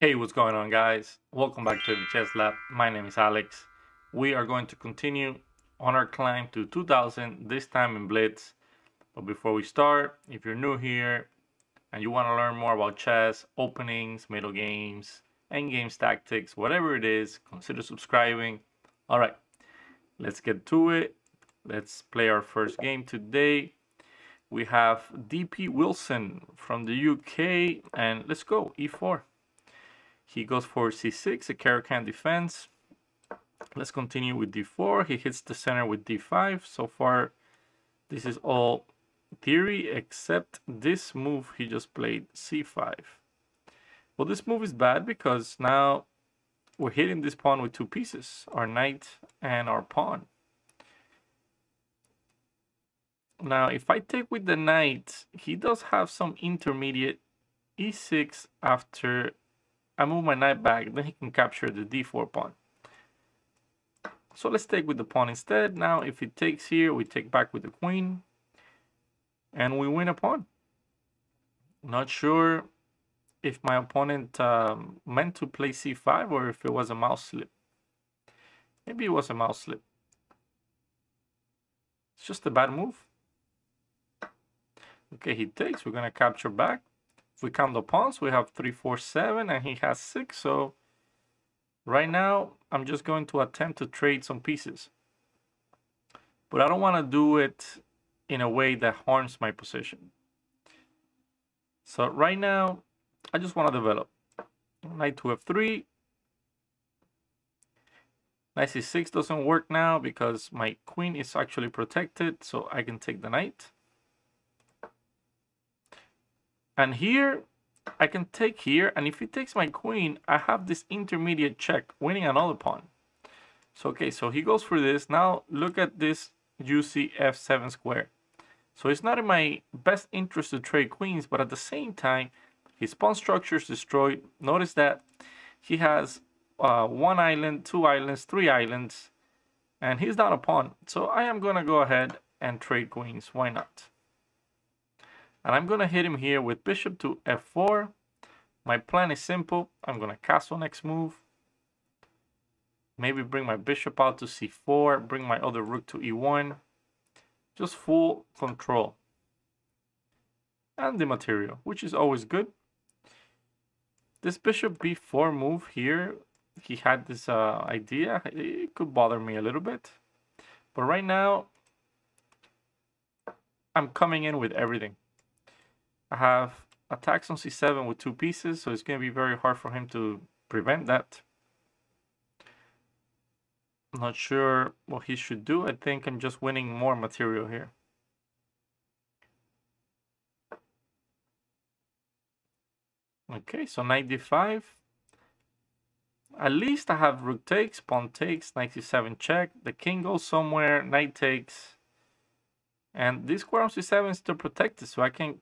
Hey, what's going on, guys? Welcome back to FIDE. My name is Alex. We are going to continue on our climb to 2000, this time in Blitz. But before we start, if you're new here and you want to learn more about chess, openings, middle games, endgames tactics, whatever it is, consider subscribing. All right, let's get to it. Let's play our first game today. We have DP Wilson from the UK, and let's go, e4. He goes for c6, a Caro-Kann defense. Let's continue with d4. He hits the center with d5. So far, this is all theory, except this move he just played c5. Well, this move is bad because now we're hitting this pawn with two pieces, our knight and our pawn. Now, if I take with the knight, he does have some intermediate e6 after I move my knight back, then he can capture the d4 pawn. So let's take with the pawn instead. Now, if he takes here, we take back with the queen, and we win a pawn. Not sure if my opponent meant to play c5 or if it was a mouse slip. Maybe it was a mouse slip. It's just a bad move. Okay, he takes. We're going to capture back. If we count the pawns, we have 3, 4, 7, and he has 6. So right now, I'm just going to attempt to trade some pieces. But I don't want to do it in a way that harms my position. So right now, I just want to develop. Knight to f3. Knight c6 doesn't work now because my queen is actually protected, so I can take the knight. And here, I can take here, and if he takes my queen, I have this intermediate check, winning another pawn. So, okay, so he goes for this. Now, look at this juicy f7 square. So it's not in my best interest to trade queens, but at the same time, his pawn structure is destroyed. Notice that he has 1 island, 2 islands, 3 islands, and he's down a pawn. So I am going to go ahead and trade queens. Why not? And I'm going to hit him here with bishop to f4. My plan is simple. I'm going to castle next move. Maybe bring my bishop out to c4. Bring my other rook to e1. Just full control. And the material, which is always good. This bishop b4 move here, he had this idea. It could bother me a little bit. But right now, I'm coming in with everything. I have attacks on c7 with 2 pieces, so it's going to be very hard for him to prevent that. I'm not sure what he should do. I think I'm just winning more material here. Okay, so knight d5. At least I have rook takes, pawn takes, knight c7 check. The king goes somewhere, knight takes. And this square on c7 is still protected, so I can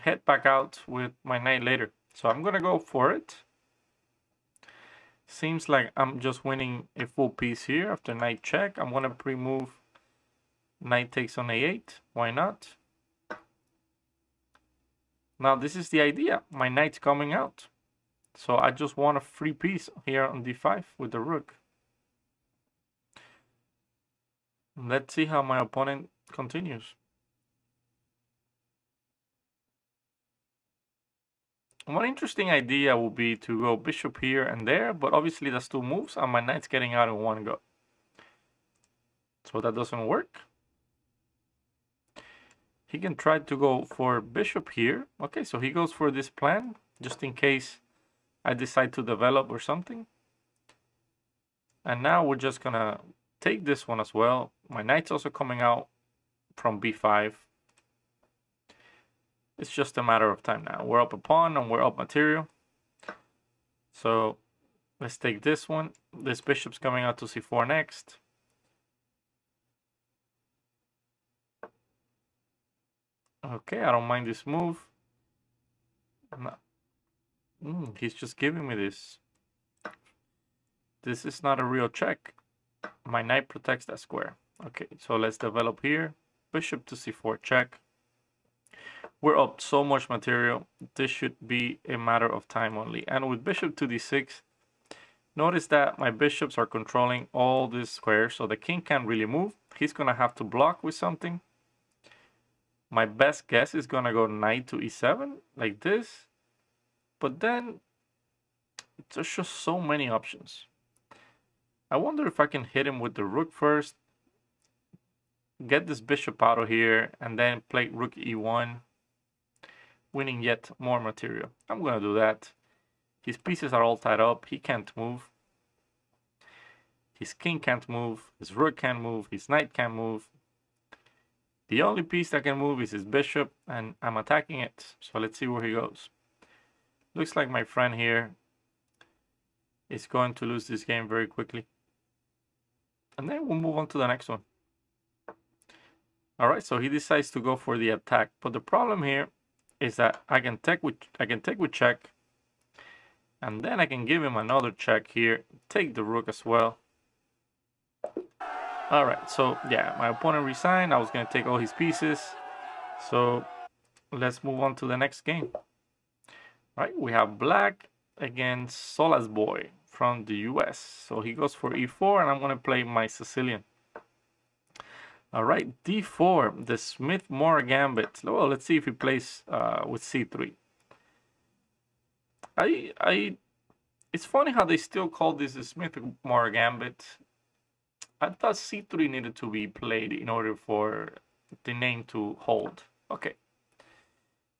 head back out with my knight later. So I'm gonna go for it. Seems like I'm just winning a full piece here after knight check. I'm gonna pre-move knight takes on a8. Why not? Now this is the idea. My knight's coming out. So I just want a free piece here on d5 with the rook. Let's see how my opponent continues. One interesting idea would be to go bishop here and there, but obviously that's 2 moves and my knight's getting out in one go. So that doesn't work. He can try to go for bishop here. Okay, so he goes for this plan, just in case I decide to develop or something. And now we're just gonna take this one as well. My knight's also coming out from b5. It's just a matter of time now. We're up a pawn and we're up material. So let's take this one. This bishop's coming out to c4 next. Okay, I don't mind this move. No. He's just giving me this. This is not a real check. My knight protects that square. Okay, so let's develop here. Bishop to c4 check. We're up so much material. This should be a matter of time only. And with bishop to d6, notice that my bishops are controlling all these squares, so the king can't really move. He's gonna have to block with something. My best guess is gonna go knight to e7, like this. But then, there's just so many options. I wonder if I can hit him with the rook first, get this bishop out of here, and then play rook e1, winning yet more material. I'm gonna do that. His pieces are all tied up. He can't move. His king can't move. His rook can't move. His knight can't move. The only piece that can move is his bishop, and I'm attacking it. So let's see where he goes. Looks like my friend here is going to lose this game very quickly. And then we'll move on to the next one. All right, so he decides to go for the attack. But the problem here is that I can take with check, and then I can give him another check here, take the rook as well. All right, so yeah, my opponent resigned. I was going to take all his pieces. So let's move on to the next game. All right, we have black against Solas Boy from the US. So he goes for e4, and I'm going to play my Sicilian. All right, d4, the Smith-Morra gambit. Well, let's see if he plays with c3. It's funny how they still call this the Smith-Morra gambit. I thought c3 needed to be played in order for the name to hold. Okay,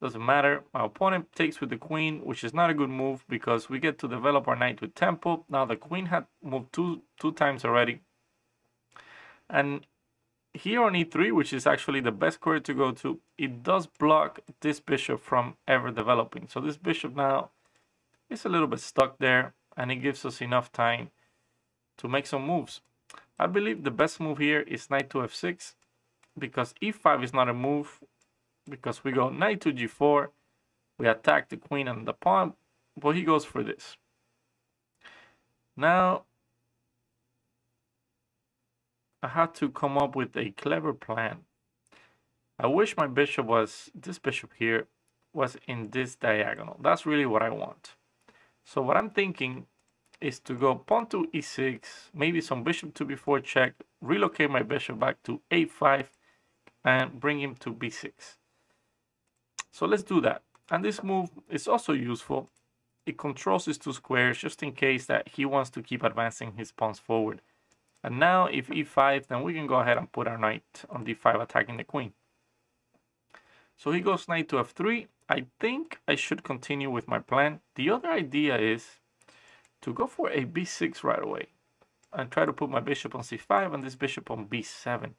doesn't matter. My opponent takes with the queen, which is not a good move because we get to develop our knight with tempo. Now the queen had moved two times already. And here on e3, which is actually the best square to go to, it does block this bishop from ever developing. So this bishop now is a little bit stuck there, and it gives us enough time to make some moves. I believe the best move here is knight to f6, because e5 is not a move, because we go knight to g4, we attack the queen and the pawn, but he goes for this. Now, I had to come up with a clever plan. I wish my bishop was, this bishop here, was in this diagonal. That's really what I want. So what I'm thinking is to go pawn to e6, maybe some bishop to b4 check, relocate my bishop back to a5, and bring him to b6. So let's do that. And this move is also useful. It controls these two squares just in case that he wants to keep advancing his pawns forward. And now if e5, then we can go ahead and put our knight on d5 attacking the queen. So he goes knight to f3. I think I should continue with my plan. The other idea is to go for a b6 right away and try to put my bishop on c5 and this bishop on b7.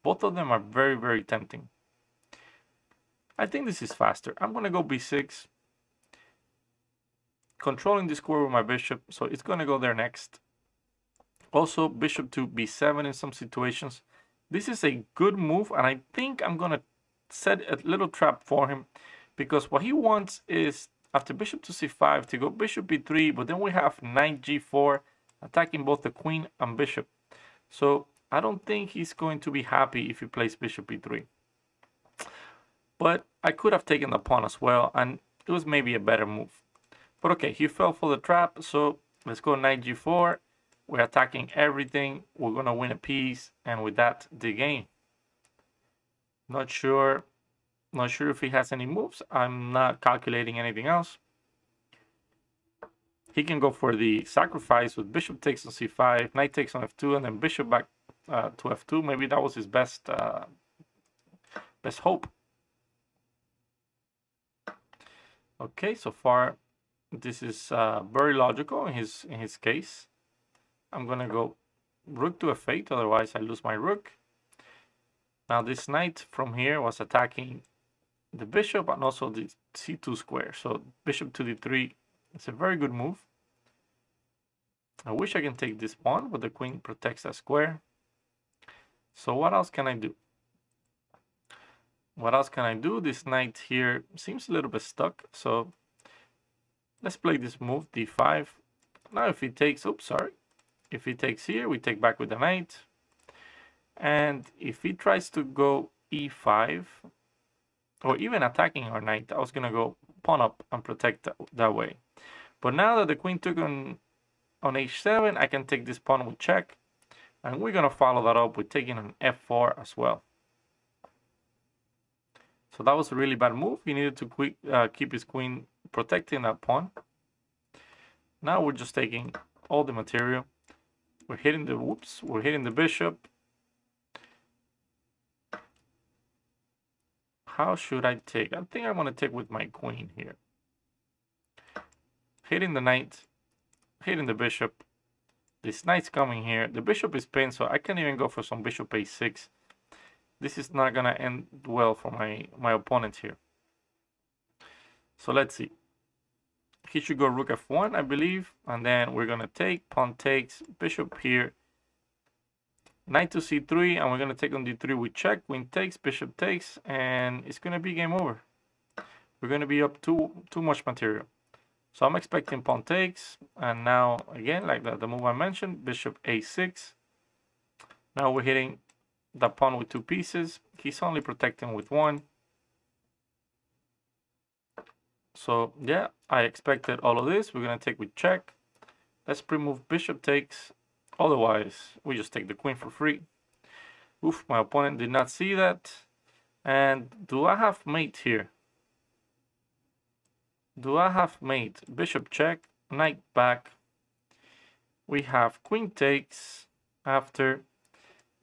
Both of them are very, very tempting. I think this is faster. I'm going to go b6, controlling the square with my bishop, so it's going to go there next. Also, bishop to b7 in some situations. This is a good move, and I think I'm going to set a little trap for him, because what he wants is after bishop to c5 to go bishop b3, but then we have knight g4 attacking both the queen and bishop. So I don't think he's going to be happy if he plays bishop b3. But I could have taken the pawn as well, and it was maybe a better move. But okay, he fell for the trap, so let's go knight g4. We're attacking everything. We're going to win a piece, and with that, the game. Not sure if he has any moves. I'm not calculating anything else. He can go for the sacrifice with bishop takes on c5, knight takes on f2, and then bishop back to f2. Maybe that was his best hope. Okay, so far this is very logical in his case. I'm gonna go rook to f8, otherwise I lose my rook. Now this knight from here was attacking the bishop and also the c2 square. So bishop to d3 is a very good move. I wish I can take this pawn, but the queen protects that square. So what else can I do? What else can I do? This knight here seems a little bit stuck. So let's play this move, d5. Now if he takes, oops, sorry. If he takes here, we take back with the knight. And if he tries to go e5, or even attacking our knight, I was gonna go pawn up and protect that way. But now that the queen took on h7, I can take this pawn with check, and we're gonna follow that up with taking on f4 as well. So that was a really bad move. He needed to keep his queen protecting that pawn. Now we're just taking all the material. We're hitting the bishop. How should I take? I think I want to take with my queen here. Hitting the knight, hitting the bishop. This knight's coming here. The bishop is pinned, so I can't even go for some bishop a6. This is not gonna end well for my opponent here. So let's see. He should go rook f1, I believe, and then we're gonna take, pawn takes, bishop here, knight to c3, and we're gonna take on d3 with check, queen takes, bishop takes, and it's gonna be game over. We're gonna be up too much material. So I'm expecting pawn takes, and now again, like the move I mentioned, bishop a6. Now we're hitting the pawn with 2 pieces. He's only protecting with 1. So yeah, I expected all of this. We're gonna take with check. Let's pre-move bishop takes. Otherwise, we just take the queen for free. Oof, my opponent did not see that. And do I have mate here? Do I have mate? Bishop check, knight back. We have queen takes after.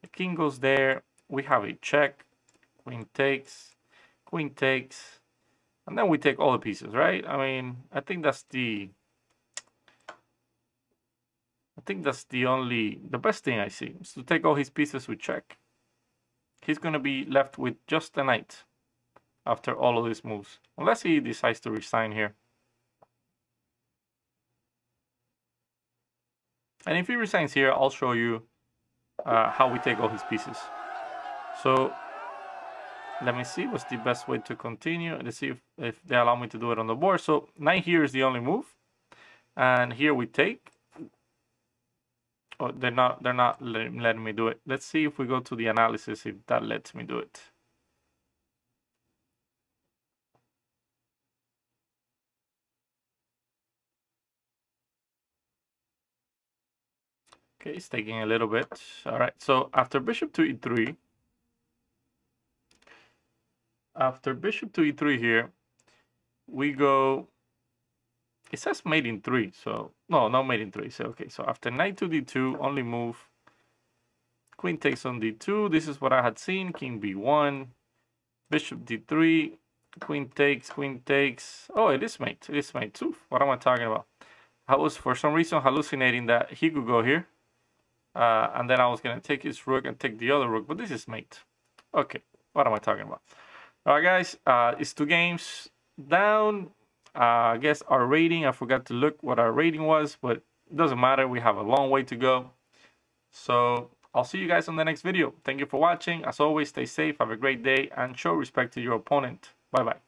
The king goes there. We have a check. Queen takes. Queen takes. And then we take all the pieces, right? I mean, I think that's the best thing I see is to take all his pieces with check. He's gonna be left with just a knight after all of these moves, unless he decides to resign here. And if he resigns here, I'll show you how we take all his pieces. So let me see what's the best way to continue. Let's see if they allow me to do it on the board. So knight here is the only move, and here we take. Oh, they're not letting me do it. Let's see if we go to the analysis if that lets me do it. Okay, it's taking a little bit. All right, so after bishop to e3. After bishop to e3 here, we go, it says mate in 3, so, no, not mate in 3, so okay, so after knight to d2, only move, queen takes on d2, this is what I had seen, king b1, bishop d3, queen takes, oh, it is mate too, what am I talking about? I was, for some reason, hallucinating that he could go here, and then I was going to take his rook and take the other rook, but this is mate. Okay, what am I talking about? All right, guys, it's 2 games down. I guess our rating, I forgot to look what our rating was, but it doesn't matter. We have a long way to go. So I'll see you guys on the next video. Thank you for watching. As always, stay safe, have a great day, and show respect to your opponent. Bye-bye.